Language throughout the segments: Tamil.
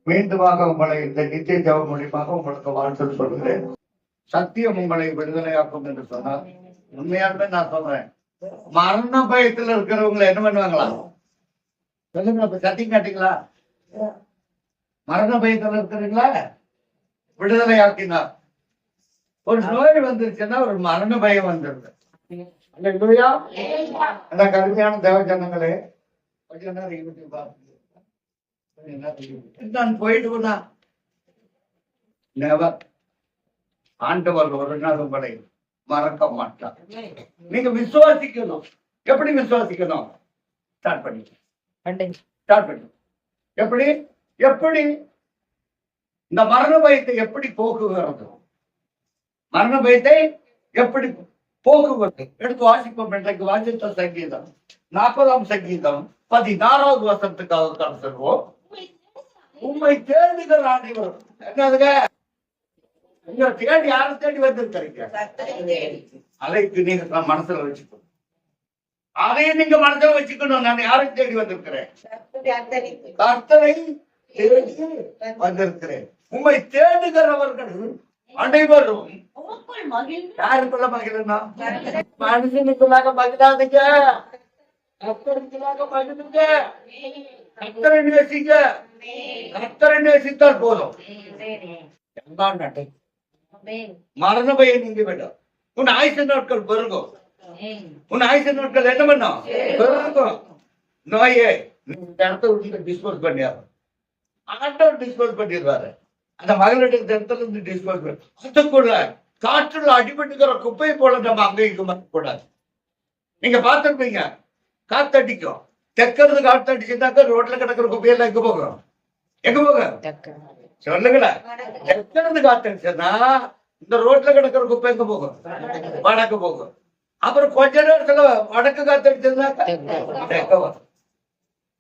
மீண்டுமாக உங்களை இந்த நித்திய ஜபம் மூலியமாக உங்களுக்கு வாழ்த்து சொல்கிறேன். சத்தியம் உங்களை விடுதலையாக்கும் என்று சொன்னார். உண்மையாலுமே நான் சொல்றேன், மரண பயத்துல இருக்கிறவங்களை என்ன பண்ணுவாங்களா சொல்லுங்க, சத்தியம் காட்டீங்களா? மரண பயத்துல இருக்கிறீங்களா விடுதலை ஆக்கினார். ஒரு நோய் வந்துருச்சுன்னா ஒரு மரண பயம் வந்துருது. கடுமையான தேவஜனங்களே, கொஞ்ச நேரம் யூடியூப் நான் போயிடுவேனா? ஆண்டவர் ஒரு நாள் உங்களை மறக்க மாட்டார். நீங்க விசுவாசிக்கணும். எப்படி விசுவாசிக்கணும்? ஸ்டார்ட் பண்ணி எப்படி எப்படி இந்த மரண பயத்தை எப்படி போக்குகிறது? மரண பயத்தை எப்படி போக்குவது? எடுத்து வாசிப்போம். இன்றைக்கு வாசித்த சங்கீதம் 40ஆம் சங்கீதம் 16வது வசனத்துக்காக செல்வோம். உண்மை தேடுகிற அனைவரும் என்னதுங்க? நீங்க தேடி யாரும் தேடி வந்திருக்கிறீங்க? அதைக்கு நீங்க மனசுல வச்சுக்கணும். அதையும் நீங்க மனசுல வச்சுக்கணும். நான் யாரை தேடி வந்திருக்கிறேன்? கர்த்தரை தேடி வந்திருக்கிறேன். உண்மை தேடுகிறவர்கள் அனைவரும் யாருக்குள்ள மகிழணும்? மனுஷனுக்குள்ளாக மகிழாதீங்க, கர்த்தருக்குள்ளாக மகிழுங்க. கர்த்தரை நேசிங்க. கர்த்தரை நேசித்தால் போதும். மரண பயம் நீங்க வேண்டாம். உன் ஆயுச நாட்கள் பெருகும். உன் ஆயுச நாட்கள் என்ன பண்ணும்? பெருகும். நோயே இடத்த விட்டு டிஸ்போஸ் பண்ணியாரு. ஆண்டவர் டிஸ்போஸ் பண்ணிடுவாரு. அந்த மகளிர் இடத்துல இருந்து டிஸ்போஸ் பண்ண அதுக்குள்ள காற்றுல அடிபட்டுக்கிற குப்பை போல நம்ம அங்க இங்க கூடாது. நீங்க பார்த்திருப்பீங்க, காத்தடிக்கும். தெக்கிறது காத்தடிச்சுட்டாக்க ரோட்ல கிடக்கிற குப்பையெல்லாம் எங்க போகும்? எங்க போகும் சொல்லுங்களேன். தெக்கிறது காத்தடிச்சா இந்த ரோட்ல கிடக்கிற குப்பை எங்க போகும்? வடக்கு போகும். அப்புறம் கொஞ்ச நேரத்துல வடக்கு காத்தடிச்சதுன்னா தெக்க வரும்.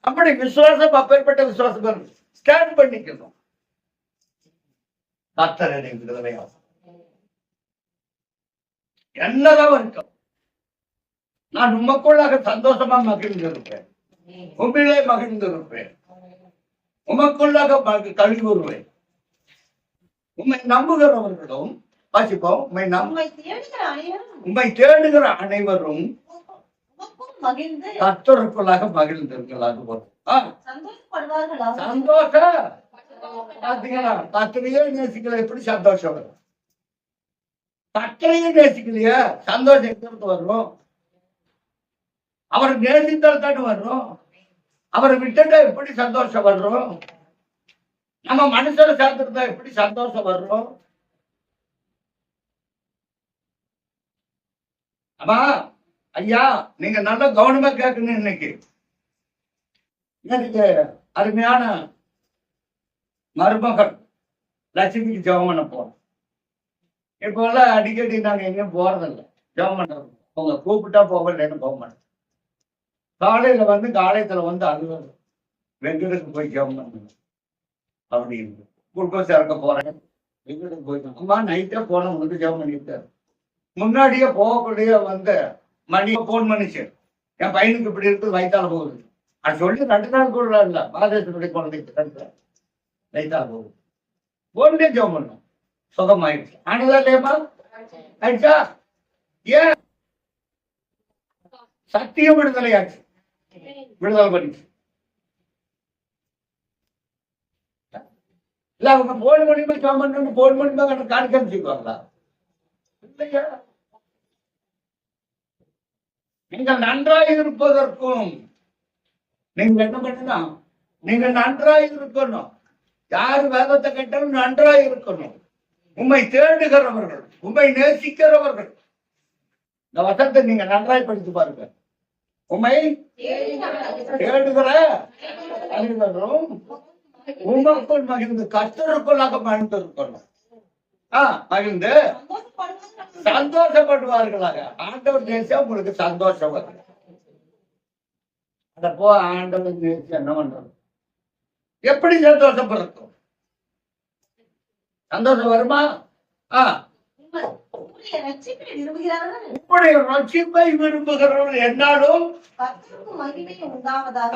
அப்படி விசுவாசம் அப்பேற்பட்ட விசுவாசம் ஸ்டாண்ட் பண்ணிக்கணும். கர்த்தரை விடுதலையாகும். என்னதான் இருக்கும். நான் உமக்குள்ளாக சந்தோஷமா மகிழ்ந்திருப்பேன். உண்மையிலே மகிழ்ந்திருப்பேன். உமக்குள்ளாக கழிவு வருவேன். உண்மை நம்புகிறவர்களும் வாசிப்போம். உண்மை தேடுகிற அனைவரும் கர்த்தருக்குள்ளாக மகிழ்ந்திருக்கலாக சந்தோஷம். பாத்தீங்களா? கர்த்தரையே நேசிக்கல, எப்படி சந்தோஷம் வரும்? கர்த்தரையே நேசிக்கலையா சந்தோஷம் எங்கிருந்து வரும்? அவரை நேசித்தால் தானே வரும். அவரை விட்டுட்டா எப்படி சந்தோஷம் வரும்? நம்ம மனுஷனை சேர்ந்துருந்தா எப்படி சந்தோஷம் வரும்? ஆமா ஐயா, நீங்க நல்லா கவனமா கேட்கணும். இன்னைக்கு அருமையான மருமகள் லட்சுமிக்கு ஜெபம் பண்ண போறோம். இப்போ எல்லாம் அடிக்கடி நாங்க எங்கேயும் போறதில்லை. ஜெபம் பண்றோம். அவங்க கூப்பிட்டா போகலன்னு போக மாட்டோம். காலையில வந்து காலையத்துல வந்து அலுவலர் வெங்கடத்துக்கு போய் ஜெபம் பண்ணணும் அப்படின்னு குளுக்கோஸ் இறக்க போறேன். வெங்கடத்துக்கு போயிட்டோம். அம்மா நைட்டே போன வந்து ஜெபம் பண்ணிட்டாரு. முன்னாடியே போகக்கூடிய வந்து மணி போன் பண்ணிச்சு, என் பையனுக்கு இப்படி இருக்குது, வயிற்றால போகுது. அது சொல்லி 2 நாள் கூட இல்ல, பாதேசனுடைய குழந்தைக்கு வயிற்றால போகுது. போன்லயே ஜெபம் பண்ணும், சுகமாயிடுச்சு. ஆனதா இல்லையம்மா? ஆயிடுச்சா? ஏன்? சத்தியம் விடுதலையாச்சு, விடுதலை பண்ணிச்சு. இல்ல அவங்க போன் மூலியமா ஜெபம் பண்ணு, போன் மூலியமா காணிக்க அனுப்பிச்சுக்குவாங்களா? இல்லையா? நீங்கள் நன்றாய் இருப்பதற்கும் நீங்க என்ன பண்ணணும்? நீங்க நன்றாய் இருக்கணும். யார் வேதத்தை கேட்டாலும் நன்றாய் இருக்கணும். உண்மை தேடுகிறவர்கள், உண்மை நேசிக்கிறவர்கள். இந்த வசனத்தை நீங்க நன்றாய் படித்து பாருங்க. உண்மை தேடுகிற அனைவரும் உமக்குள் மகிழ்ந்து கர்த்தருக்குள்ளாக மகிழ்ந்து இருக்கணும். மகிழ்ந்து சந்தோஷப்படுவார்களாக. ஆண்டவர் நேசியா உங்களுக்கு சந்தோஷம் வரும். அதப்போ ஆண்டவர் நேசி என்ன பண்றது? எப்படி சந்தோஷம் பிறக்கும்? சந்தோஷம் வருமா? உம்முடைய ரட்சிப்பை விரும்புகிறார்கள். உம்முடைய ரட்சிப்பை விரும்புகிறவர்கள் என்னாலும் கர்த்தருக்கு மகிமை உண்டாவதாக.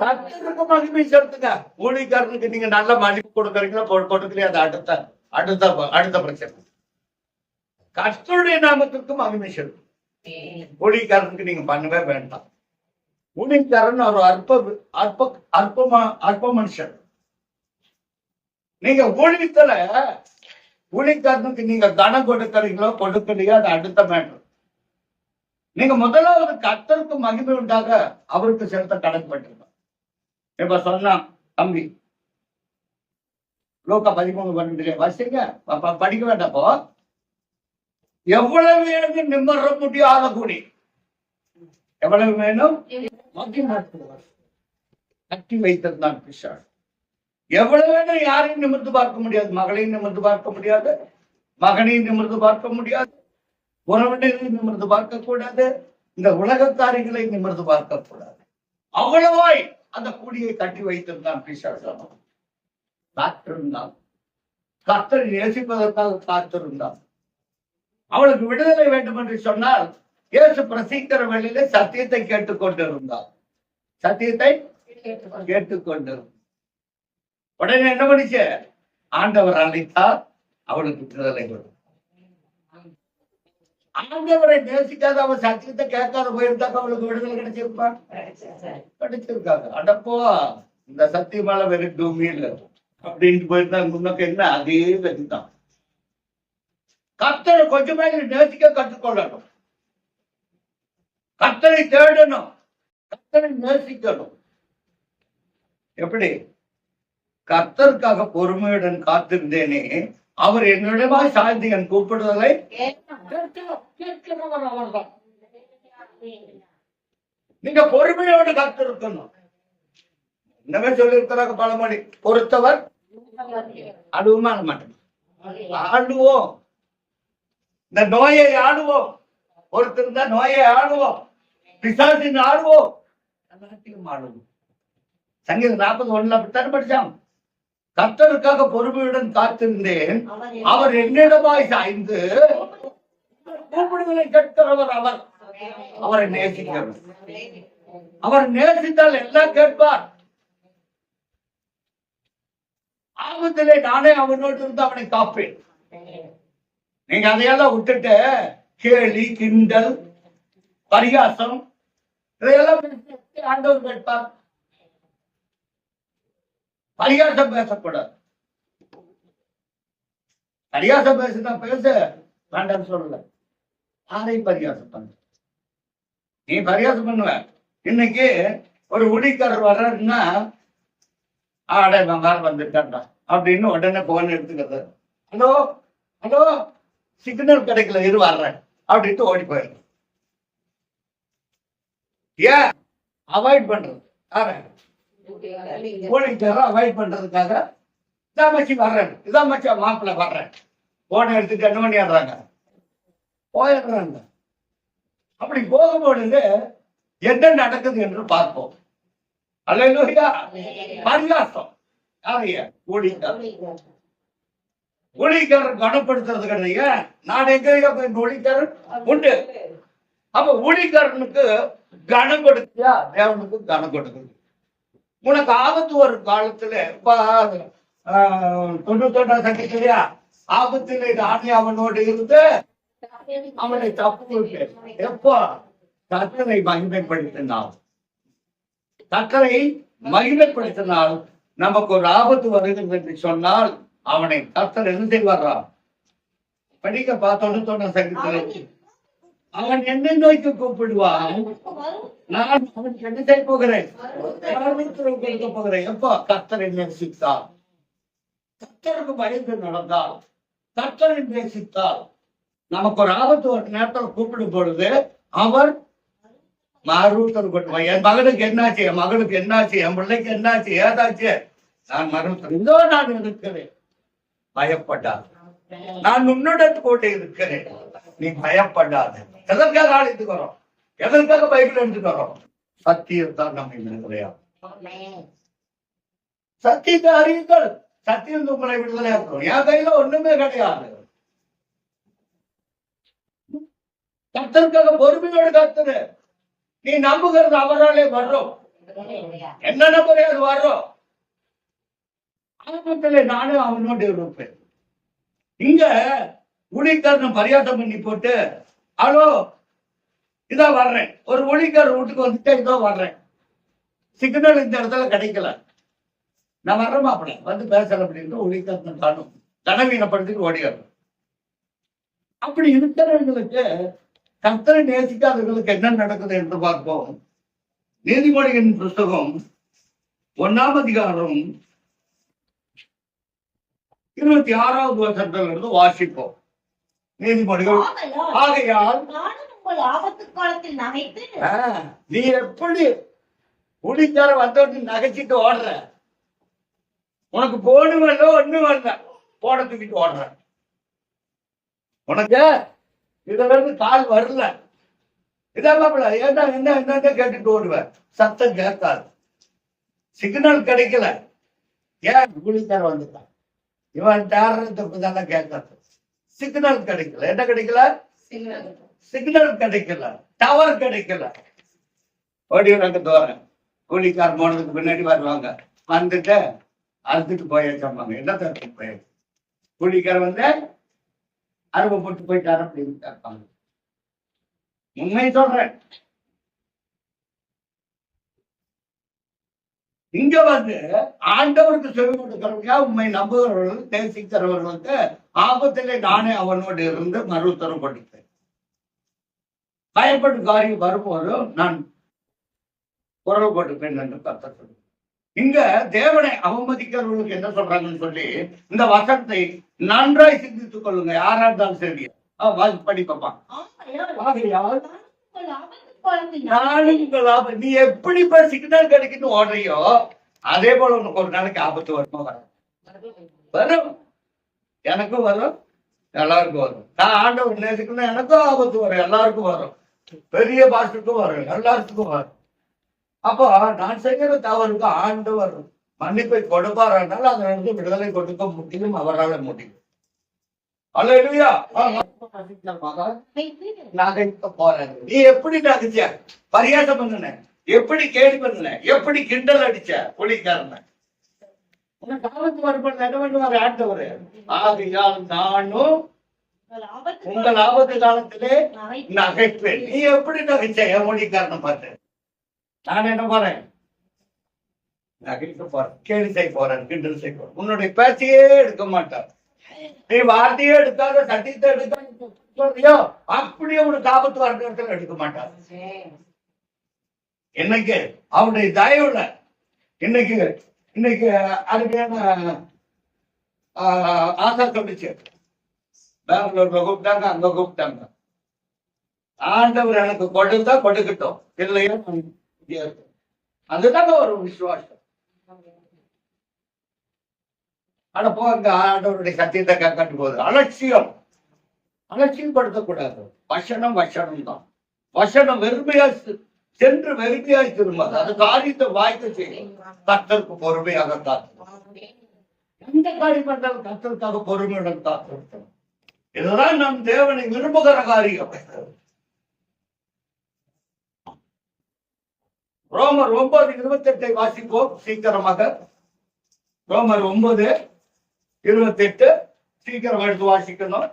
கர்த்தருக்கு மகிமை செலுத்துங்க. ஊழியக்காரனுக்கு நீங்க நல்ல மதிப்பு கொடுக்கறீங்களா கொடுக்கலையா, அது அடுத்த அடுத்த அடுத்த பிரச்சனை. கர்த்தருடைய நாமத்திற்கு மகிமை செலுத்தும். ஊழியக்காரனுக்கு நீங்க பண்ணவே வேண்டாம். ஊழியக்காரன் ஒரு அற்ப அற்ப அற்ப மனுஷன். நீங்க ஊழியக்காரனுக்கு நீங்க கனம் கொடுக்கறீங்களோ கொடுக்கலையோ அது அடுத்த மேட்டர். நீங்க முதலாவது கர்த்தருக்கு மகிமை உண்டாக அவருக்கு செலுத்த கடன்பட்டிருக்கோம். இப்ப சொன்னா தம்பி லூக்கா 13:12 வாசிங்க, படிக்க வேண்டாப்போ. எவ்வளவு வேணும் நிம்மற முடியாத கூடி, எவ்வளவு வேணும் கட்டி வைத்திருந்தான் பிசாசு. எவ்வளவு வேணும் யாரையும் நிமிர்ந்து பார்க்க முடியாது. மகளையும் நிமிர்ந்து பார்க்க முடியாது, மகனையும் நிமிர்ந்து பார்க்க முடியாது, உறவினரையும் நிமிர்ந்து பார்க்க கூடாது, இந்த உலகத்தாரிகளை நிமிர்ந்து பார்க்க கூடாது. அவ்வளவாய் அந்த கூடியை கட்டி வைத்திருந்தான் பிசாசு. காத்திருந்தான், கர்த்தரை நேசிப்பதற்காக காத்திருந்தான். அவளுக்கு விடுதலை வேண்டும் என்று சொன்னால் இயேசு பிரசிக்கிற வேளையில சத்தியத்தை கேட்டுக்கொண்டிருந்தார். சத்தியத்தை கேட்டுக்கொண்டிருந்தார். உடனே என்ன பண்ணிச்சு? ஆண்டவர் அழைத்தார், அவளுக்கு விடுதலை கொடுத்தார். ஆண்டவரை நேசிக்காத அவன் சத்தியத்தை கேட்காத போயிருந்தாக்க அவளுக்கு விடுதலை கிடைச்சிருப்பான், கிடைச்சிருக்காங்க. அடப்போ இந்த சத்தியமால வெறும் பூமியில் அப்படின்ட்டு போயிருந்தாங்க. முன்னக்கு என்ன அதே கதிதான். கர்த்தரை கொஞ்சமே நேசிக்க கற்றுக்கொள்ளணும், கர்த்தரை தேடணும், கர்த்தரை நேசிக்கணும். எப்படி? கர்த்தருக்காக பொறுமையுடன் காத்திருந்தேனே, அவர் என்னிடமா சாய்ந்து என் கூப்பிடுதலை கேட்கிறவர் அவர்தான். நீங்க பொறுமையோடு காத்திருக்கணும். என்னவே சொல்லியிருக்கிறாங்க பழமொழி, பொறுத்தவர் அழுவமான மாட்டேன். ஆளுவோம், இந்த நோயை ஆளுவோம், பொறுத்திருந்தா நோயை ஆளுவோம், பிசாசின் ஆளுவோம், எல்லாத்தையும் ஆளுவோம். சங்கீதம் 40:1 அப்படித்தான் படிச்சான். கர்த்தருக்காக பொறுமையுடன் காத்திருந்தேன், அவர் என்னிடமாய் சாய்ந்து கூப்பிடுதலை கேட்கிறவர் அவர். அவரை நேசிக்கிறவர். அவர் நேசித்தால் எல்லாம் கேட்பார். ஆபத்திலே நானே அவனோடு இருந்து அவனை காப்பேன். நீங்க அதையெல்லாம் விட்டுட்டு கேலி கிண்டல் பரிகாசம் இதையெல்லாம் ஆண்டவர் கேட்பார். பரிகாசம் பேசக்கூடாது. பரிகாசம் பேசுனா பேச வேண்டாம் சொல்லல. யாரையும் பரிகாசம் பண்ண, நீ பரிகாசம் பண்ணுவ. இன்னைக்கு ஒரு ஊழியக்காரர் வர்றாருன்னா ஆடை வேற வந்துட்டான்டா அப்படின்னு உடனே போன் எடுத்துக்கிறது. ஹலோ ஹலோ சிக்னல் கிடைக்கல, இரு வர்றேன் அப்படின்ட்டு ஓடி போயிடுறேன். ஏன் அவாய்ட் பண்றது? ஊழியக்காரர் அவாய்ட் பண்றதுக்காக இதான் மச்சி வர்றேன், இதான் மச்சி மாப்பிள்ள வர்றேன், போனை எடுத்துட்டு என்ன பண்ணிடுறாங்க, போயிடுறாங்க. அப்படி போகும்பொழுது என்ன நடக்குது என்று பார்ப்போம். அல்லேலூயா. பரிகாசம் யாரைய? ஊழியக்காரர். ஊழியக்காரர் கனப்படுத்துறது கிடையாது. நான் எங்க ஊழியக்காரன் உண்டு. அப்ப ஊழியக்காரனுக்கு கனம் கொடுத்தியா, தேவனுக்கு கனம் கொடுக்குது. உனக்கு ஆபத்து ஒரு காலத்துல 91 சங்கத்திலையா ஆபத்துல நானே அவனோடு இருந்து அவனை தப்பு எப்போ கர்த்தரை மகிமைப்படுத்தினான். கர்த்தரை மகிமைப்படுத்தினால் நமக்கு ஒரு ஆபத்து வருகிறது என்று சொன்னால் அவனை கர்த்தர் என்ன செய்வாரா? படிக்க 91 சங்கத்திலே அவன் என்னை நோய்க்கு கூப்பிடுவான், நான் அவனுக்கு என்ன செய்ய போகிறேன்? கொடுக்க போகிறேன். எப்போ? கர்த்தரை நேசித்தால், கர்த்தருக்கு பயந்து நடந்தால், கர்த்தரை நேசித்தால் நமக்கு ஒரு ஆபத்து ஒரு நேரத்தில் கூப்பிடும் பொழுது அவர் மறுத்தல் கொண்டுவான். என் மகனுக்கு என்னாச்சு, என் மகனுக்கு என்னாச்சு, என் பிள்ளைக்கு என்னாச்சு, ஏதாச்சு, நான் மறுத்தல் இதோ நான் இருக்கிறேன், பயப்படாது, நான் உன்னுடன் கூட இருக்கிறேன், நீ பயப்படாது. எதற்காக ஆலயத்துக்கு வரோம்? எதற்காக பைபிள் எடுத்துட்டு வரோம்? சத்தியத்தான் நம்ம விடுதலையாகும். சத்தியத்தை அறியுங்கள், சத்தியம் உங்களை விடுதலையாக்கும். என் கையில ஒண்ணுமே கிடையாது. கர்த்தருக்காக பொறுமையோடு காத்துரு. நீ நம்புகிறது அவராலே வர்றோம். என்ன நம்புறே அது வர்றோம். ஆரம்பத்திலே நானும் அவனோடு இருப்பேன். இங்க ஊழியக்காரன் பரியாசம் பண்ணி போட்டு, ஹலோ இதோ வர்றேன், ஒரு ஊழியக்காரர் வீட்டுக்கு வந்துட்டு இதோ வர்றேன், சிக்னல் இந்த இடத்துல கிடைக்கல, நான் வர்றேன் மாப்பிள்ள வந்து பேசுறேன் அப்படின்னு ஊழியக்காரன் காணும் கனவீனப்படுத்திட்டு ஓடிடுறேன். அப்படி இருக்கிறவங்களுக்கு, கர்த்தரை நேசிக்காதவர்களுக்கு என்ன நடக்குது என்று பார்ப்போம். நீதிமொழிகளின் புஸ்தகம் 1ஆம் அதிகாரம் 26வது வசனத்திலிருந்து வாசிப்போம். நீதிமொழிகள். ஆகையால் நானும் உங்கள் ஆபத்து காலத்தில் நகைத்து, நீ எப்படி குடிக்கார வந்தோட்டு நகைச்சிட்டு ஓடுற, உனக்கு போனு வரல ஒண்ணு வரல, போட தூக்கிட்டு ஓடுற, உனக்கு இதுல இருந்து கால் வரல, இதான் மாப்பிள்ள ஏன்டா என்ன என்ன கேட்டுட்டு ஓடுவேன், சத்தம் கேட்காது, சிக்னல் கிடைக்கல, ஏன் குடிக்கார வந்துட்டான், இவன் தப்பு தானே கேட்காது, சிக்னல் கிடைக்கல, என்ன கிடைக்கல, சிக்னல் கிடைக்கல, டவர் கிடைக்கல, ஓடிவாங்க தோறேன். கூலிக்கார் போனதுக்கு பின்னாடி வருவாங்க, வந்துட்டு அறுத்துட்டு போயிருக்காங்க, என்ன தடுத்து போய் கூலிக்கார வந்து அருமை போட்டு போயிட்டாரு அப்படின்னு கேட்பாங்க. உண்மை சொல்றேன். இங்க வந்து ஆண்டவருக்கு செவி கொடுக்கிறவங்க, உண்மை நம்புகிறவர்களுக்கு, நேசிக்கிறவர்களுக்கு ஆபத்திலே நானே அவனோடு இருந்து மறுத்தரம் கொடுத்தேன். பயப்படும் காரியம் வரும்போது நான் குரல் போட்டுப்பேன் என்று கர்த்தர் சொல்லுங்க. இங்க தேவனை அவமதிக்கிறவர்களுக்கு என்ன சொல்றாங்கன்னு சொல்லி இந்த வசனத்தை நன்றாய் சிந்தித்துக் கொள்ளுங்க. யாரா இருந்தாலும் சரி படிப்பா. நீ எப்படி இப்ப சிக்னல் கிடைக்குன்னு ஓடுறியோ அதே போல உனக்கு ஒரு நாளைக்கு ஆபத்து வருமா? வரும். எனக்கும் வரும், எல்லாருக்கும் வரும். நான் ஆண்டவர் நேசிக்கணும், எனக்கும் ஆபத்து வரும், எல்லாருக்கும் வரும். பெரிய பாஸ்டருக்கும் வரும், எல்லாருக்கும் வரும். அப்போ நான் செய்கிற தவறுக்கு ஆண்டவர் மன்னிப்பை கொடுப்பாரானால் அதிலிருந்து விடுதலை கொடுக்க முடியும், அவரால் முடியும். அல்லேலூயா. நகைக்க போறேன். நீ எப்படி நகைச்ச, பரியாசம் பண்ணுன, எப்படி கேள்வி பண்ணுன, எப்படி கிண்டல் அடிச்ச புலிக்காரன, உனக்கு ஆபத்து வரும்போது என்ன பண்ணுவாரு ஆண்டவர்? ஆகையால் நானும் உங்கள் ஆபத்து காலத்திலே நகைப்பேன். நீ எப்படி நகைச்ச என் மொழிக்காரனை பார்த்து? நான் என்ன போறேன், நகைக்க போறேன், கேலி செய்ய போறேன், கிண்டல் செய்ய போறேன். உன்னுடைய பேச்சையே எடுக்க மாட்டார். நீ வார்த்தையே எடுக்காத, சத்தியத்தை எடுக்காத, அப்படியே உனக்கு ஆபத்து வர்றதுல எடுக்க மாட்டார். இன்னைக்கு அவனுடைய தயவுல இன்னைக்கு இன்னைக்கு அருமையான ஆசா சொல்லிச்சு. பெங்களூர்ல கூப்பிட்டாங்க, அங்க கூப்பிட்டாங்க. ஆண்டவர் எனக்கு கொடுத்தா கொடுக்கட்டும், இல்லையா அதுதாங்க ஒரு விசுவாசம். ஆனா போங்க ஆண்டவருடைய சத்தியத்தை கேட்காட்டு போகுது. அலட்சியம், அலட்சியம் படுத்தக்கூடாது. வசனம் வசனம் தான். வசனம் வெறுமையா சென்று வெறுமையாய் திரும்பாது. அது காரியத்தை வாய்க்க செய்யும். கர்த்தருக்கு பொறுமையாக காத்து, எந்த காரியம் பண்ணாலும் கர்த்தருக்காக பொறுமையுடன் காத்து. இதுதான் நம் தேவனை விரும்புகிற காரியம். ரோமர் 9:28 வாசிப்போம் சீக்கிரமாக. ரோமர் 9:28 சீக்கிரம் எடுத்து வாசிக்கணும்.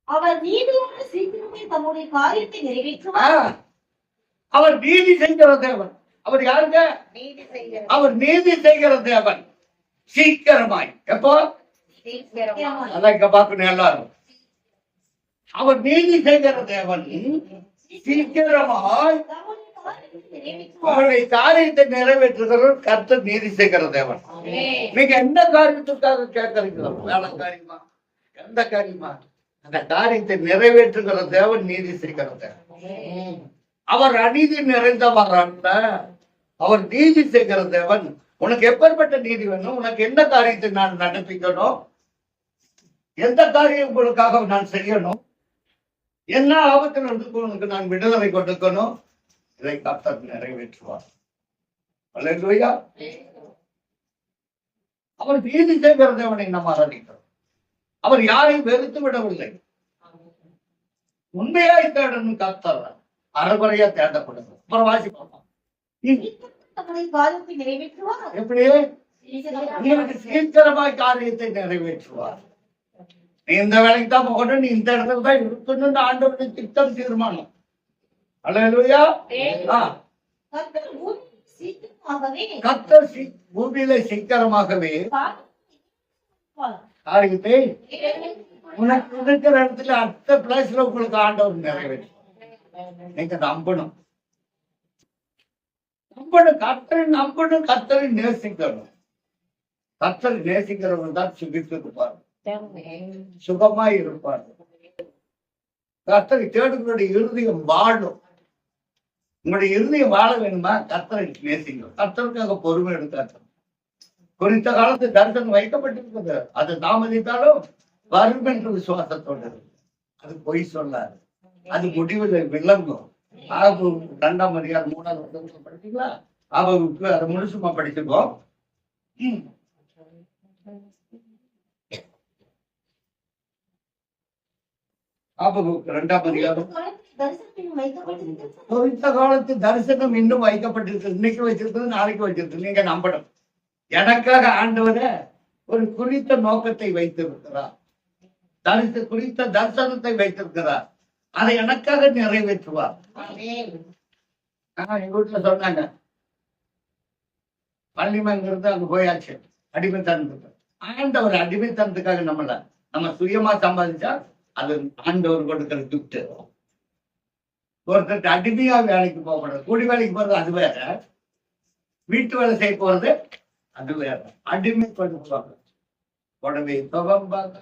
அவர் நீதியோடு சீக்கிரமே தம்முடைய காரியத்தை நிறைவேற்றுவார். அவர் நீதி செய்கிற தேவன். அவர் யாருங்க? அவர் நீதி செய்கிற தேவன். சீக்கிரமாய். எப்போ? அதான் இங்க பார்க்கணும் எல்லாரும். அவர் நீதி செய்கிற தேவன் சீக்கிரமாய் அவருடைய காரியத்தை நிறைவேற்றுகிறவர். கர்த்தர் நீதி செய்கிற தேவன். நீங்க எந்த காரியத்துக்காக கேட்கறீங்களோ, வேலை காரியமா, எந்த காரியமா, அந்த காரியத்தை நிறைவேற்றுகிற தேவன் நீதி செய்கிற தேவன். அவர் அநீதி நிறைந்தவர் அல்ல, அவர் நீதி செய்கிற தேவன். உனக்கு எப்பேற்பட்ட நீதி வேணும்? உனக்கு எந்த காரியத்தை நான் நடப்பிக்கணும், எந்த காரியம் உங்களுக்காக நான் செய்யணும், என்ன ஆபத்தில் இருந்து உனக்கு நான் விடுதலை கொடுக்கணும், இதை கர்த்தர் நிறைவேற்றுவார். அல்லேலூயா. அவர் நீதி செய்கிற தேவனை நாம் ஆராதிக்கிறோம். அவர் யாரையும் வெறுத்து விடவில்லை. உண்மையாய் தேடணும் கர்த்தர், அறகுறையா தேடக்கூடாது. அப்புறம் வாசி பார்ப்போம். தம்முடைய காரியத்தை நிறைவேற்றுவார். எப்படி? உங்களுக்கு சீக்கிரமாய் காரியத்தை நிறைவேற்றுவார். நீ இந்த வேலைக்கு தான் போகணும், நீ இந்த இடத்துல தான் இருக்கணும்னு ஆண்டவருடைய திட்டம் தீர்மானம். அல்லேலூயா. கர்த்தர் பூமியில் சீக்கிரமாகவே கர்த்தர் பூமியில சீக்கிரமாகவே காரியத்தை உனக்கு இருக்கிற இடத்துல அடுத்த பிளேஸ்ல உங்களுக்கு ஆண்டவர் நிறைவேற்றும். நீங்க நம்பணும், நம்பணும், கர்த்தரை நேசிக்கணும். கர்த்தரை நேசிக்கிறவங்க தான் சுகித்து இருப்பார், சுகமாய் இருப்பார். கர்த்தரை தேடுகளுடைய இருதயம் வாழும். உங்களுடைய இருதயம் வாழ வேணுமா? கர்த்தரை நேசிங்க. கர்த்தருக்காக பொறுமை எடுக்காத. குறித்த காலத்து தரிசனம் வைக்கப்பட்டிருக்கிறது, அது தாமதித்தாலும் வரும் என்ற விசுவாசத்தோடு. அது பொய் சொல்லாது, அது முடிவில் விளங்கும். 2ஆம் அதிகாரம் 3ஆவது வசனத்துல படிச்சீங்களா? அவருக்கு அதை முழுசுமா படிச்சிருக்கோம். ஆபகுக்கு 2ஆம் அதிகாரம். குறித்த காலத்து தரிசனம் இன்னும் வைக்கப்பட்டிருக்கு. இன்னைக்கு வச்சிருக்கிறது, நாளைக்கு வச்சிருக்கு. நீங்க நம்பணும். எனக்காக ஆண்டவரை ஒரு குறித்த நோக்கத்தை வைத்திருக்கிறார், குறித்த தரிசனத்தை வைத்திருக்கிறார். அதை எனக்காக நிறைவேற்றுவார். எங்க வீட்டுல சொன்னாங்க, பள்ளிமங்கிறது அங்க போயாச்சு, அடிமைத்தனத்துக்கு. ஆண்டவர் அடிமைத்தனத்துக்காக நம்ம சுயமா சம்பாதிச்சா அது ஆண்டவர் கொடுக்கிற கிஃப்ட். ஒருத்தருக்கு அடிமையா வேலைக்கு போகக்கூடாது. கூலி வேலைக்கு போறது அது வேற, வீட்டு வேலை செய்ய போறது அது வேற. அடிமை கொடுப்பாங்க, உடனே துவம்பாங்க.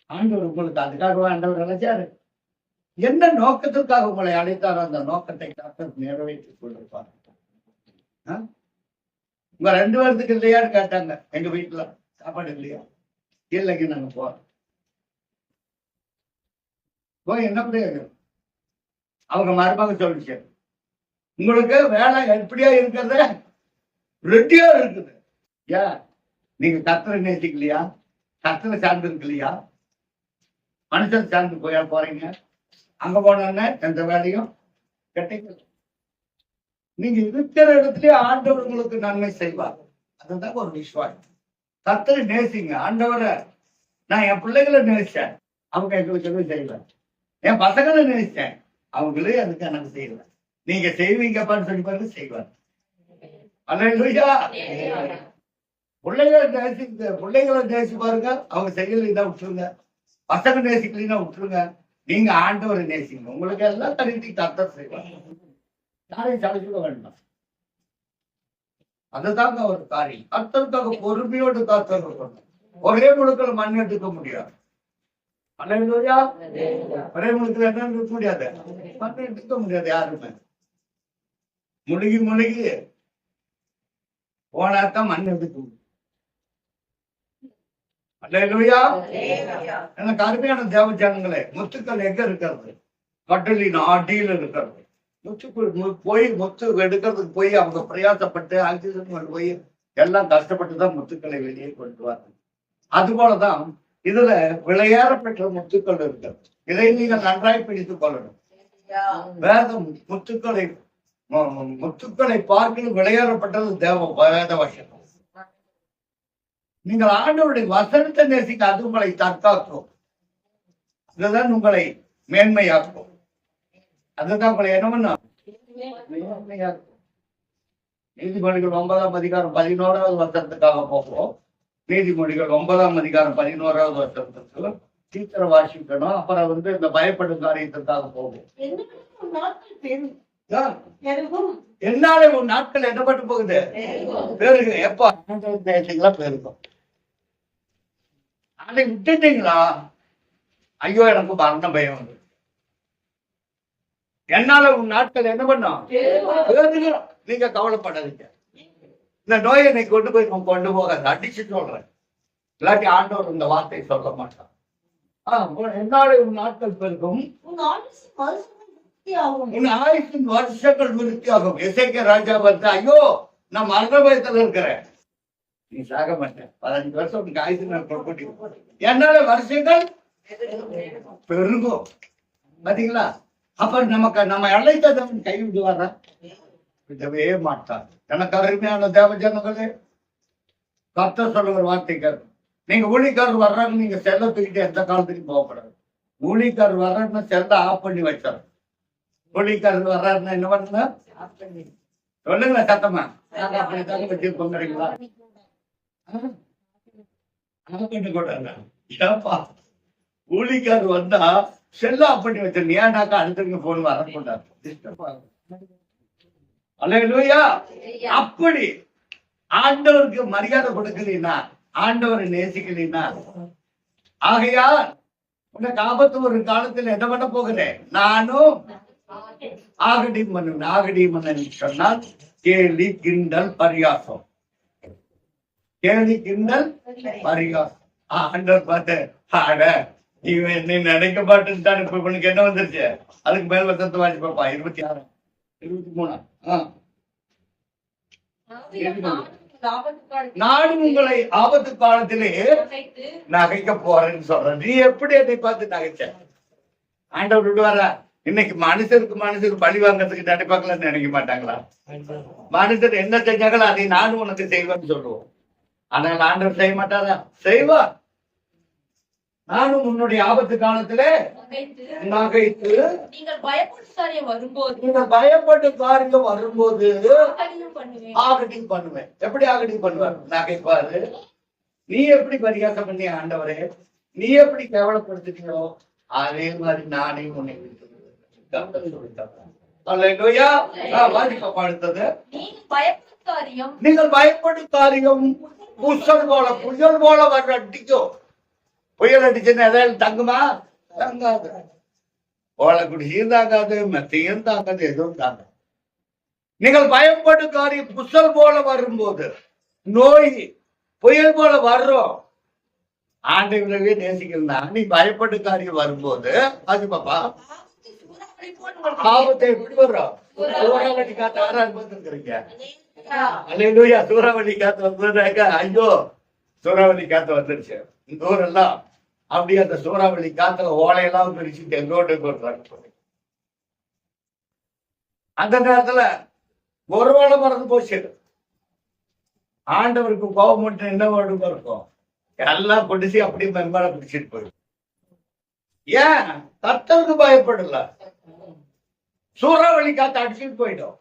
ஆண்டவர் உங்களுக்கு அதுக்காக ஆண்டவர் அழைச்சாரு. என்ன நோக்கத்திற்காக உங்களை அழைத்தாரோ அந்த நோக்கத்தை கர்த்தர் நிறைவேற்றிக் கொண்டிருப்பாங்க. உங்க 2 பேருக்கு இல்லையான்னு கேட்டாங்க. எங்க வீட்டுல சாப்பாடு இல்லையா? இல்லைங்க, நாங்க போறோம். போய் என்ன முடியாது? அவங்க மருமக சொல்லிச்சு, உங்களுக்கு வேலை எப்படியா இருக்கிறது? ரெட்டியா இருக்குது. ஏன் நீங்க கர்த்தரை நேசிக்கலையா? கர்த்தரை சார்ந்து இருக்கலையா? மனுஷன் சார்ந்து போறீங்க. அங்க போனோன்னு எந்த வேலையும் கிடைக்கல. நீங்க இருக்கிற இடத்துலயே ஆண்டவர் உங்களுக்கு நன்மை செய்வார். அதுதான் ஒரு விசுவாசம். கர்த்தரை நேசிங்க. ஆண்டவரை நான் என் பிள்ளைகளை நேசிச்சேன், அவங்க எங்களுக்கு எதுவும் செய்யல. என் பசங்களை நேசிச்சேன், அவங்களே அதுக்கு எனக்கு செய்யல. நீங்க செய்வீங்கப்பான்னு சொல்லி பாருங்க, செய்வார். அல்லேலூயா. பிள்ளைகளை நேசி பாருங்க, அவங்க செய்யலைன்னா விட்டுருங்க. பசங்க நேசிக்கலைன்னா விட்டுருங்க. நீங்க ஆண்டவரை நேசிங்க, உங்களுக்கு எல்லாம் தனித்து கர்த்தர் செய்வார். யாரையும் சமைச்சுக்க வேண்டாம். அதுதாங்க ஒரு காரியம். கர்த்தருக்காக பொறுமையோடு கர்த்தர் இருக்கணும். ஒரே முழுக்கள் மண் எடுக்க முடியாது. அல்லேலூயா. ஒரே முழுக்கள் என்ன இருக்க முடியாது, மண் எடுக்க முடியாது யாருமே. முழுகி போனாத்தான் மண் எடுக்கும். அல்லேலூயா. எனக்கு அருமையான தேவ ஜனங்களே, முத்துக்கள் எங்க இருக்கிறது? கடலின் அடியில் இருக்கிறது. முத்துக்குள் போய் முத்து எடுக்கிறதுக்கு போய் அவங்க பிரயாசப்பட்டு ஆக்சிஜன் கொண்டு போய் எல்லாம் கஷ்டப்பட்டுதான் முத்துக்களை வெளியே கொண்டு வராங்க. அது போலதான் இதுல விளையாடப்பட்ட முத்துக்கள் இருக்கிறது. இதை நீங்கள் நன்றாய் பிடித்துக் கொள்ளணும். வேதம் முத்துக்களை பார்க்கணும். விளையாடப்பட்டது வேத வசனம். நீங்கள் ஆண்டவருடைய வசனத்தை நேசிக்க, அது உங்களை தற்காக்கும். அதுதான் உங்களை மேன்மையாக்கும். அதுதான் உங்களை என்ன பண்ணும்? மேன்மையாக்கும். நீதிமொழிகள் 9ஆம் அதிகாரம் 11வது வசனத்துக்காக போகிறோம். நீதிமொழிகள் 9ஆம் அதிகாரம் 11வது வசனத்துக்கு சீக்கிரம் வாசிக்கணும். அப்புறம் இந்த பயப்படும் காரியத்திற்காக போகும். என்னாலே உன் நாட்கள் என்ன பட்டு போகுது? பெருகு. எப்ப பெருகும். அதை விட்டுட்டீங்களா? ஐயோ, எனக்கு மரண பயம் வந்து. என்னால உன் நாட்கள் என்ன பண்ணும்? நீங்க கவலைப்படாதீங்க. இந்த நோயை நீ கொண்டு போகாது, அடிச்சு சொல்றேன். இல்லாட்டி ஆண்டவர் இந்த வார்த்தையை சொல்ல மாட்டான். என்னால உன் நாட்கள் பெருகும், உன் ஆயுசின் வருஷங்கள் விருத்தியாகும். எசேக்கியா ராஜா வந்து, ஐயோ நான் மரண பயத்துல இருக்கிறேன், நீ சாக மாட்டேன். 15 வருஷம் உனக்கு ஆயுசு நான் கொடுக்க. என்னால வருஷங்கள் பெருகும். பாத்தீங்களா? அப்ப நம்ம அழைத்தவன் கை விடுவாரா? விடவே மாட்டார். எனக்கு அருமையான தேவ ஜனங்களே, கர்த்தர் சொல்ல ஒரு வார்த்தைகள். நீங்க ஊழிக்காரர் வர்றாங்க, நீங்க செல்ல தூக்கிட்டு எந்த காலத்துக்கும் போகக்கூடாது. ஊழிக்காரர் வர்றாருன்னா செல்ல ஆஃப் பண்ணி வச்சார். ஊழிக்காரர் வர்றாருன்னா என்ன பண்ணுங்க? சொல்லுங்க சத்தமா. அப்படித்தான் வச்சு பொங்குறீங்களா? ஏப்பா ஊழிக்காரர் வந்தா செல்ல ஆஃப் பண்ணி வச்சிருங்க. ஏன்னாக்கா அடுத்தவங்க போன் வரக்கூடாது. அல்லேலூயா. அப்படி ஆண்டவருக்கு மரியாதை கொடுக்கலீன்னா, ஆண்டவரை நேசிக்கலீன்னா, ஆகையால் உனக்கு ஆபத்து ஒரு காலத்தில் என்ன பண்ண போகிறேன்? நானும் ஆகடி மன்னன். ஆகடி மன்னன் சொன்னால் கேலி, கிண்டல், பரியாசம். கேலி, கிண்டல், பரியாசம். ஆண்டவர் பார்த்து, ஆட இவன் நீ நினைக்க மாட்டேன்ட்டான். இப்ப உனக்கு என்ன வந்துருச்சு? அதுக்கு மேல் வசத்தை வாசி பாப்பா. 26 23. நான் உங்களை ஆபத்து காலத்திலே நகைக்க போறேன்னு சொல்றேன். நீ எப்படி என்னை பார்த்து நகைச்ச? ஆண்டவர் விடுவாரா? இன்னைக்கு மனுஷருக்கு பழி வாங்கறதுக்கு நினைப்பாக்கலாம்னு நினைக்க மாட்டாங்களா? மனுஷர் என்ன செஞ்சாங்களோ அதை நானும் உனக்கு செய்வேன்னு சொல்லுவோம். ஆனால் ஆண்டவர் செய்ய மாட்டாரா? செய்வார். நானும் உன்னுடைய ஆபத்து காலத்திலே நகைத்து. நீங்கள் பயப்பட்டு காரியம் வரும்போது ஆகடிங் பண்ணுவேன். எப்படி ஆகடிங் பண்ணுவார்? நகைப்பாரு. நீ எப்படி பரிகாசம் பண்ணி ஆண்டவரே, நீ எப்படி கேவலப்படுத்திட்டீங்களோ அதே மாதிரி நானே உன்னை அடுத்தது. நீங்கள் பயப்படும் காரியம் புயல் போல வர்ற அடிக்கும். புயல் அடிச்சுன்னு எதாவது தங்குமா? தங்காது. ஓலக்குடியும் தாங்காது, மெத்தையும் தாங்காது, எதுவும் தாங்க. நீங்கள் பயப்படும் காரியம் புசல் போல வரும்போது, நோய் புயல் போல வர்றோம். ஆண்டவரவே நேசிக்கிறா. நீ பயப்படும் காரியம் வரும்போது அது பாப்பா ஆபத்தை எப்படி வர்றோம்? சூறாவளி காத்து ஆரம்பிச்சிருக்கிறீங்க. அல்லேலூயா. சூறாவளி காத்து வந்தாக்க ஐயோ சூறாவளி காத்து வந்துருச்சு. இந்த ஊரெல்லாம் அப்படி அந்த சூறாவளி காத்துல ஓலையெல்லாம் பிரிச்சுட்டு எங்கோட்டு போடுறாங்க. அந்த நேரத்துல ஒரு வேளை மறந்து போச்சு. ஆண்டவருக்கு கோபம் மட்டும் என்ன வேணும் இருக்கும்? எல்லாம் பிடிச்சி அப்படியே மேம்பாட பிடிச்சிட்டு போயிடும். ஏன்? கர்த்தருக்கு பயப்படல. சூறாவளி காத்து அடிச்சுட்டு போயிடும்.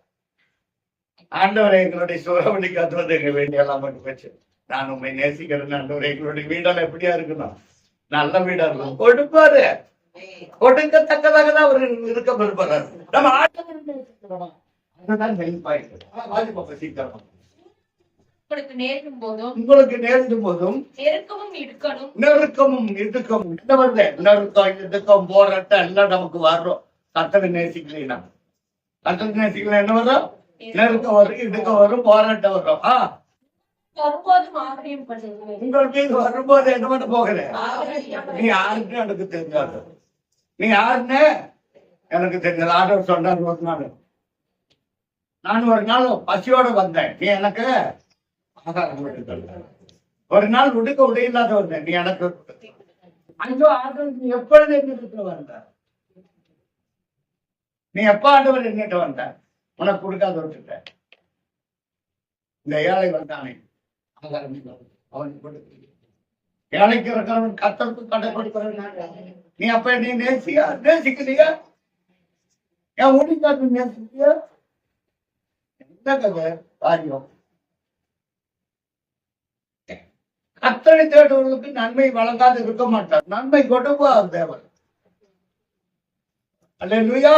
ஆண்டவரை எங்களுடைய சூறாவளி காத்து வந்து எங்க வேண்டியெல்லாம் மட்டும் போச்சு. நான் உண்மை நேசிக்கிறேன் ஆண்டவரை. எங்களுடைய வீடெல்லாம் எப்படியா இருக்கணும்? நல்ல வீடா இருக்கணும். கொடுப்பாரு. கொடுக்கத்தக்கதாக தான் அவர் இருக்க விரும்புறாரு. நம்ம ஆண்டவரை அதுதான் மெயின் பாயிண்ட். சீக்கிரம் உங்களுக்கு நேரிடும் போதும் நெருக்கமும் இடுக்கமும் என்ன வருது? நெருக்கம், இடுக்கம், போராட்டம் எல்லாம் நமக்கு வர்றோம். கர்த்தரை நேசிக்கலைன்னா. கர்த்தரை நேசிக்கல என்ன வரும்? நெருக்கம் வரும், இடுக்கம் வரும், போராட்டம் வரும். உங்கள் மீது வரும்போது என்ன பண்ண போகிறேன்? நீ யாருன்னு எனக்கு தெரியாது. நீ யாருன்னு எனக்கு தெரியாது. ஆண்டவர் சொன்னார் ஒரு நாள். நான் ஒரு நாள் பசியோட வந்தேன். நீ எனக்கு ஒரு நாள் உடுக்க உடையில்லாத வந்தேன். நீ எனக்கு ஐயோ ஆண்டவர் நீ எப்பொழுது எங்கிட்ட வந்த? நீ எப்ப ஆண்டவர் எங்கிட்ட வந்த? உனக்கு கொடுக்காத விட்டுட்ட. இந்த ஏழை வந்தானே அவனுக்கு கொடுக்க. ஏழைக்கு இருக்கிறவன் கர்த்தருக்கு கடை கொடுக்கிறவன். நீ அப்ப நீ நேசிக்கலையா? என் ஊழியக்காரன் நேசிக்கலையா? என்ன கதை காரியம்? கர்த்தரை தேடுவர்களுக்கு நன்மை வழங்காது இருக்க மாட்டார். நன்மை கொடுப்பார் தேவன். அல்லேலூயா.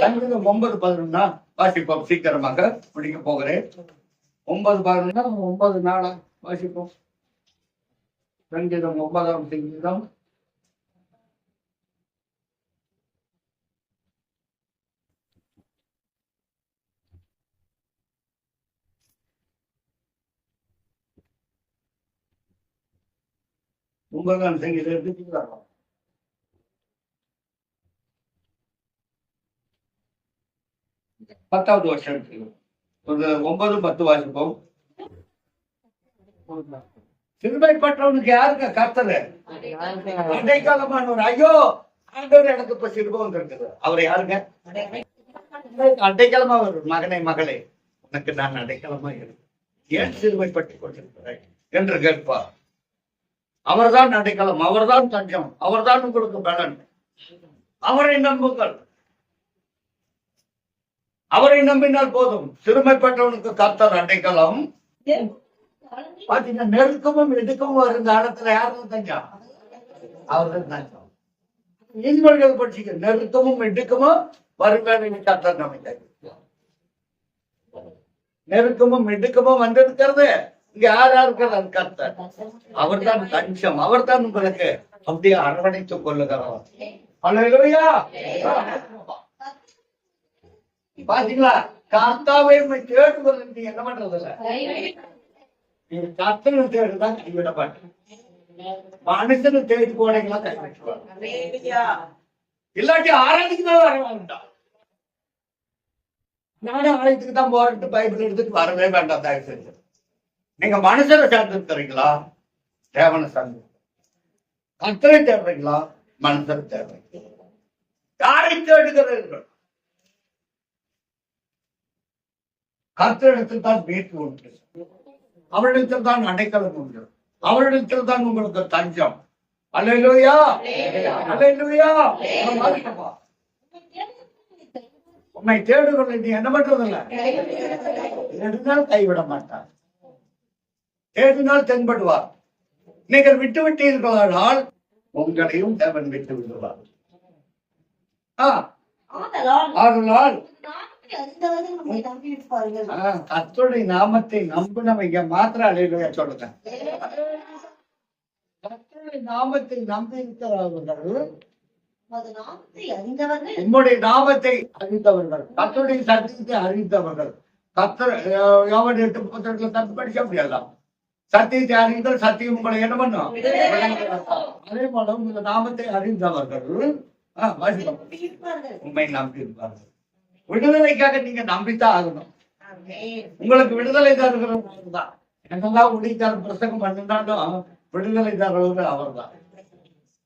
சங்கீதம் 9:11 வாசிப்போம். சீக்கிரமாக முடிக்க போகிறேன். 9:11 9 நாளா வாசிப்போம். சங்கீதம் 9ஆம் சங்கீதம். உங்கதான் சங்கீதம் எடுத்துக்கலாம். 10வது வருஷம் 9, 10 வாசிப்போம். சிறுமைப்பட்டவனுக்கு யாருங்க கர்த்தரு? அடைக்கலமானவர். ஐயோ ஆண்டவர் எனக்கு இப்ப சிறுமை வந்திருக்குது. அவர் யாருங்க? அடைக்கலமா வரும். மகனே மகளே, உனக்கு நான் அடைக்கலமா இருக்கு, ஏன் சிறுமைப்பட்டுக் கொண்டிருக்கிறேன் என்று கேட்பார். அவர்தான் அடைக்கலம், அவர்தான் தஞ்சம், அவர்தான் உங்களுக்கு பலன். அவரை நம்புங்கள். அவரை நம்பினால் போதும். சிறுமைப்பட்டவனுக்கு கர்த்தர் அடைக்கலம். பாத்தீங்கன்னா நெருக்கமும் இடுக்கமும் இருந்த இடத்துல யாரும் தஞ்சம்? அவர்தான் தஞ்சம். நீதிமொழிகள் படிச்சுக்க, நெருக்கமும் இடுக்கமும் வருவேன் கர்த்தர் நமக்கு. நெருக்கமும் இடுக்கமும் வந்திருக்கிறது இங்க யாரா இருக்கிறார்? கர்த்தர். அவர்தான் தஞ்சம், அவர்தான் உங்களுக்கு அப்படியே அரவணைத்துக் கொள்ளுகிறவர். அல்லேலூயா. பாத்தீங்களா, கர்த்தாவை தேடுவது நீங்க என்ன பண்றது இல்ல. நீங்க கர்த்தனை தேடுதான் கைவிட மாட்டேன். மனுஷனை தேடி போனீங்களா கைவிட்டுவாங்க. இல்லாட்டி ஆராய்ச்சிக்கு தான் வர வேண்டாம். நானும் ஆலயத்துக்கு தான் போறேன்ட்டு பைபிள் எடுத்துட்டு வரவே வேண்டாம். தயவு செஞ்சு நீங்க மனுஷரை சேர்ந்துருக்கிறீங்களா? தேவனை சார்ந்து. கர்த்தரை தேடுறீங்களா? மனுஷரை தேடுறீங்களா? யாரை தேடுகிறீர்கள்? கர்த்தரிடத்தில் தான் மீட்பு உண்டு, அவரிடத்தில் தான் அடைக்கலம் உண்டு, அவரிடத்தில் தான் உங்களுக்கு தஞ்சம். அல்லேலூயா, அல்லேலூயா. உண்மை தேடுகளை நீ என்ன பண்றதில்ல, தேடினால் கைவிட மாட்டார், தேடினால் தென்படுவார். நீங்கள் விட்டு விட்டீர்களானால் உங்களையும் தேவன் விட்டு விடுவார். ஆதலால் கர்த்தருடைய நாமத்தை நம்பினவங்க மாத்திரம் அல்லேலூயா சொல்லுங்க. கர்த்தருடைய நாமத்தை நம்பி இருக்கிறவர்கள், உம்முடைய நாமத்தை அறிந்தவர்கள், கர்த்தருடைய சத்தியத்தை அறிந்தவர்கள். கர்த்தர் யோவான் 8:38 தப்பு படிக்க முடியாதா? சத்தியத்தை அறிந்தால் சத்தியம் உங்களை என்ன பண்ணும்? அதே போல உங்க நாமத்தை அறிந்தவர்கள் உண்மை நம்பி இருப்பார்கள். விடுதலைக்காக நீங்க நம்பித்தான் ஆகணும். உங்களுக்கு விடுதலை தருகிறவர் தான். என்னதான் உடைத்தார் பிரசங்கம் பண்ணினாலும் விடுதலை தருவது அவர் தான்.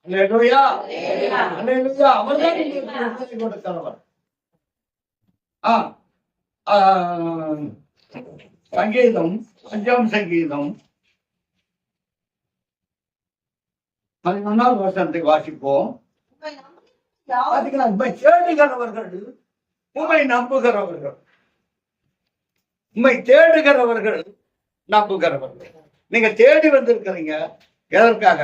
அல்லேலூயா, அல்லேலூயா. அவர்தான் விடுதலை கொடுக்கிறவர். சங்கீதம் 5ஆம் சங்கீதம் 11ஆம் வசனத்தை வாசிப்போம். உண்மை தேடுகிறவர்கள், உண்மை நம்புகிறவர்கள், உண்மை தேடுகிறவர்கள், நம்புகிறவர்கள். நீங்க தேடி வந்திருக்கிறீங்க எதற்காக?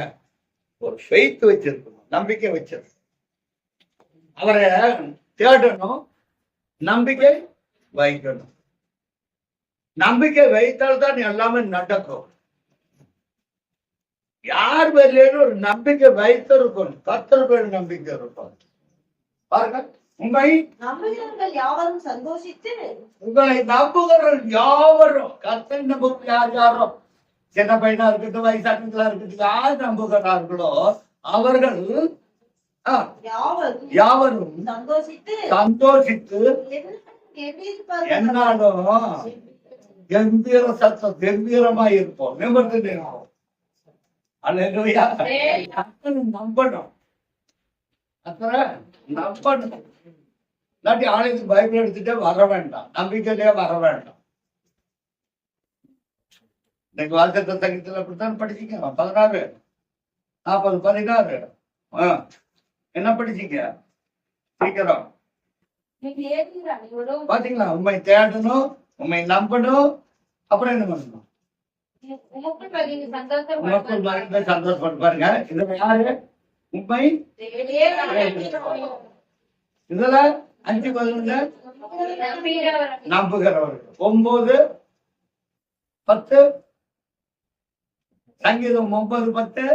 ஒரு ஃபெய்த் வச்சிருக்கணும், நம்பிக்கை வச்சிருக்கணும். அவரை தேடணும், நம்பிக்கை வைக்கணும். நம்பிக்கை வைத்தால் தான் எல்லாமே நடக்கும். யார் பேர்லயும் ஒரு நம்பிக்கை வைத்திருக்கணும். கர்த்தர் பேர் நம்பிக்கை இருக்கும். பாருங்க, உண்மை நம்புகிறவர்கள் யாவரும் சந்தோஷித்து, உங்களை நம்புகிறவர்கள் யாவரும், கர்த்தர் நம்புகிற யார் யாரோ, சின்ன பையனா இருக்கட்டும், வயசானங்களா இருக்கட்டும், யார் நம்புகிறார்களோ அவர்கள் யாவரும் சந்தோஷித்து என்னாலும் கம்பீர சத்தம் கம்பீரமா இருப்போம், நிமிர்ந்து நிற்போம். அல்லேலூயா. நம்பணும், நம்பணும். இல்லாட்டி ஆலயத்துக்கு பைபிள் எடுத்துட்டே வர வேண்டாம், நம்பிக்கையிலே வர வேண்டாம். இன்னைக்கு வாசத்த சங்கத்தில் அப்படித்தான் படிச்சீங்க. 16, 40, 16 என்ன படிச்சீங்க? சீக்கிரம் பாத்தீங்களா? உண்மை தேடணும், உண்மை நம்பணும், அப்புறம் என்ன பண்ணணும்? சந்தோஷப்பட்டு பாருங்க. இதுல யாரு உண்மை? இதுல 5 11 நம்புகிறவர்கள். 9, 10 சங்கீதம் 9, 10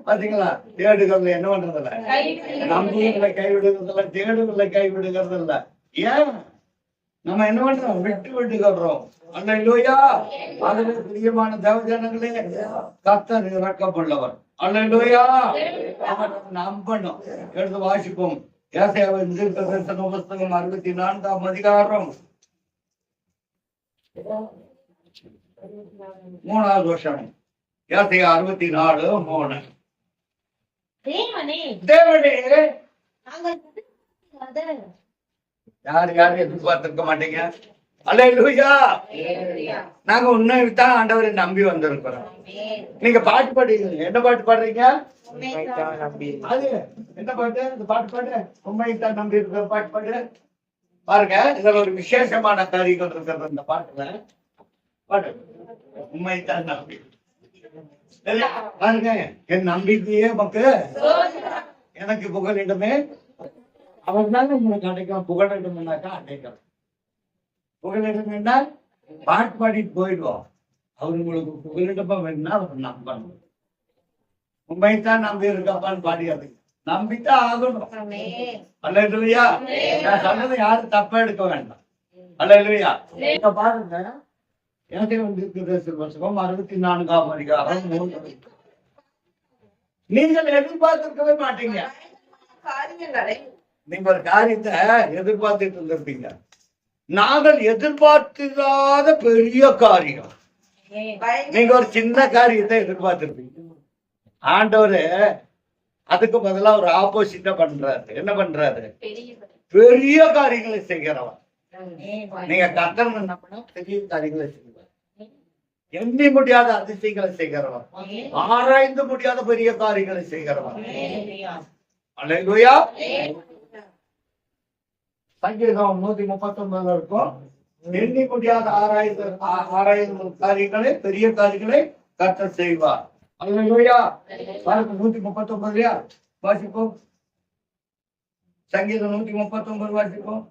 பாத்தீங்களா? தேடுகள் என்ன பண்றதில்ல, நம்புகளை கைவிடுறதில்ல, தேடுகளை கைவிடுகிறது இல்ல. ஏன் நம்ம என்ன பண்றோம்? விட்டு விட்டுகிறோம். அல்லேலூயா. அதுவே பிரியமான தேவஜனங்களே, கர்த்தர் இரக்கமுள்ளவர். அல்லேலூயா. நம்பணும். எடுத்து வாசிப்போம். ஏசாயாவின் தீர்க்கதரிசன புத்தகம் 64ஆம் அதிகாரம் மூணாவது வருஷம் ஏசையா 64:3. தேவனே தேவனே நாங்கள் யாரும் எதிர்பார்த்திருக்க மாட்டீங்க. அல்லேலூயா. நாங்க உண்மைதான் ஆண்டவரை நம்பி வந்திருக்கிறோம். நீங்க பாட்டு பாடுறீங்க. என்ன பாட்டு பாடுறீங்க? அது என்ன பாட்டு? அந்த பாட்டு பாடு. உண்மைதான் நம்பி இருக்கிற பாட்டு பாடு. பாருங்க, இதுல ஒரு விசேஷமான காரியங்கள் இருக்கிறது இந்த பாட்டுல. பாடு. உண்மைதான் நம்பி. பாருங்க, என் நம்பிக்கையே மக்கள் எனக்கு புகழிடமே. அவர் தாங்க உங்களுக்கு கிடைக்கும். புகழிடம்னாக்கா அடைக்கும். புகழிடம் என்ன? பாட்டு பாடிட்டு போயிடுவோம். அவர் உங்களுக்கு புகழிடமா வேணும்னா அவர் நம்பணும். உண்மைத்தான் நம்பி இருக்காப்பான்னு பாடியாது. நம்பித்தான் ஆகணும். அல்லேலூயா. நான் சொன்னதை யாரும் தப்பா எடுக்க வேண்டாம். அல்லேலூயா. இப்ப பாருங்க, எனக்கு வருஷம் 64ஆம் அதிகாரம் 3. நீங்கள் எதிர்பார்த்திருக்கவே மாட்டீங்க. நீங்க ஒரு காரியத்தை எதிர்பார்த்துட்டு இருந்திருப்பீங்க. நாங்கள் எதிர்பார்த்திராத பெரிய காரியம். நீங்க ஒரு சின்ன காரியத்தை எதிர்பார்த்திருப்பீங்க. ஆண்டவரு அதுக்கு பதிலா ஒரு ஆப்போசிட்டா பண்றாரு. என்ன பண்றாரு? பெரிய காரியங்களை செய்கிறவன். நீங்க கர்த்தர் நம்பினா பெரிய காரியங்களை செய்வார். எண்ணி முடியாத அதிசயங்களை செய்கிறவன். ஆராய்ந்து முடியாத பெரிய காரியங்களை செய்கிறவன். அல்லேலூயா. சங்கீதம் 139 இருக்கும். எண்ணி முடியாத ஆராய்ந்து காரியங்களை, பெரிய காரியங்களை கர்த்தர் செய்வார். அல்லேலூயா. 139 வாசிப்போம். சங்கீதம் 139 வாசிப்போம்.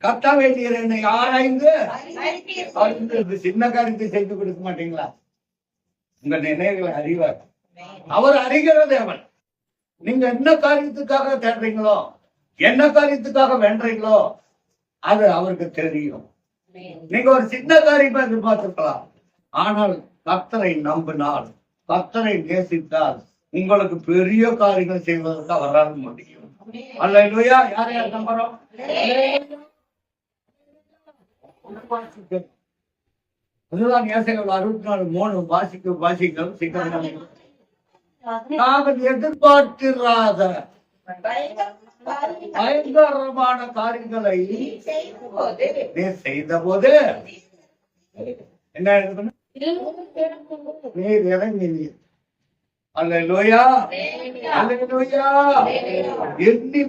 கர்த்தாவே நீர் என்னை ஆராய்ந்து சின்ன காரியத்தை செய்து கொடுக்க மாட்டீங்களா? உங்க நினைவுகளை அறிவார். அவர் அறிகிற தேவன். நீங்க என்ன காரியத்துக்காக தேடுறீங்களோ, என்ன காரியத்துக்காக வேண்டீங்களோ, அது அவருக்கு தெரியும். நீங்க ஒரு சின்ன காரியமா எதிர்பார்த்திருக்கலாம். ஆனால் கர்த்தரை நம்பினால், கர்த்தரை நேசித்தால் உங்களுக்கு பெரிய காரியங்கள் செய்வதற்கு அவரால் முடியும். அல்லேலூயா. யார் யார் நம்புறோம்? அதுதான் ஏசாயா 64:3 வாசிக்கும் சீக்கிரம். நாங்கள் எதிர்பார்த்திராத பயங்கரமான காரியங்களை நீ செய்த போது என்ன எழுதணும்? நீர் இறங்கி. அல்லேலூயா. அல்லேலூயா. எண்ணி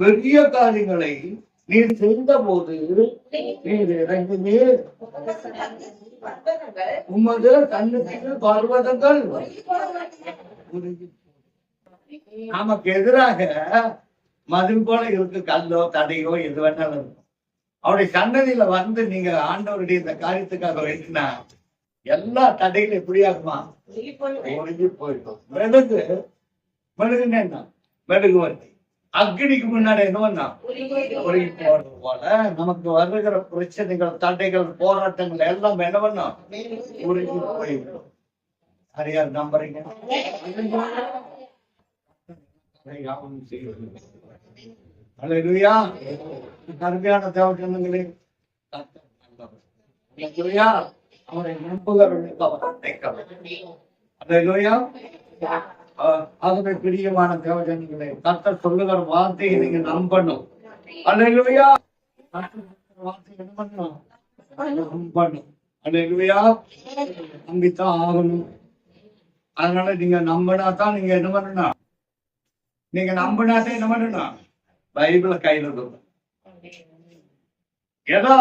பெரிய காரியங்களை நீர் செய்த போது நீர் இறங்கி உமது கண்ணுக்கு பர்வதங்கள் நமக்கு எதிராக மதில் போல இருக்கு. கல்லோ தடையோ எது வேணாலும் இருக்கும். அவருடைய சன்னதியில வந்து நீங்க ஆண்டவருடைய இந்த காரியத்துக்காக வேண்டினா எல்லா தடைகளும் எப்படி ஆகுமா? ஒழுங்கி போயிடும். மெழுகு மெழுகுன்னு என்ன? மெழுகு வண்டி அக்னிக்கு முன்னாடி என்ன ஒழுங்கி போறது போல நமக்கு வருகிற பிரச்சனைகள், தடைகள், போராட்டங்கள் எல்லாம் என்ன பண்ணும்? ஒழுங்கி போயிடும். சரியார் நம்புறீங்க? அல்லேலூயா. கருமையான தேவஜனங்களே, அவரை நம்புகிறவர்களுக்கு அவர் அல்லேலூயா. அதனை பிரியமான தேவஜனங்களே, கர்த்தர் சொல்லுகிற வார்த்தையை நீங்க நம்பணும். அல்லேலூயா. வார்த்தை என்ன பண்ணணும்? நம்பணும். அல்லேலூயா. நம்பித்தான் ஆகணும். அதனால நீங்க நம்பினா தான் நீங்க என்ன பண்ணணும்? நீங்க நம்பினாதான் என்ன பண்ணணும்? பைபிளை கையில இருக்கணும். ஏதோ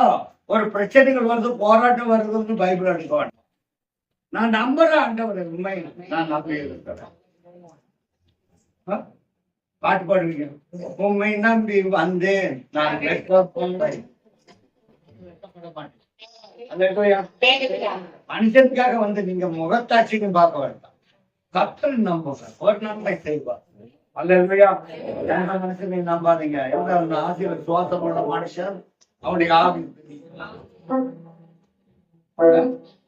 ஒரு பிரச்சனைகள் வருது, போராட்டம் வருதுன்னு பைபிள் எடுக்க வேண்டாம். நான் நம்புறேன் ஆண்டவரை, உண்மை நான் நம்பி இருக்கிறேன். பாட்டு பாடுவீங்க. உண்மை நம்பி வந்தேன் நான் மனுஷனுக்காக வந்து நீங்க முகத்தாட்சியும் பார்க்க வேண்டாம். கர்த்தரை நம்புங்க. ஒரு நன்மை செய்வார். அல்லேலூயா. எந்த மனுஷனை நம்பாதீங்க. எந்த ஆசிரியர் சுவாசம் உள்ள மனுஷன் அவனுடைய ஆவி.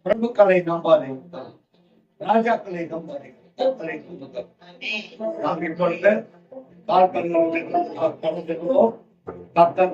பிரபுக்களை நம்பாதீங்க, ராஜாக்களை நம்பாதீங்க. நாம் இப்பொழுது கர்த்தர்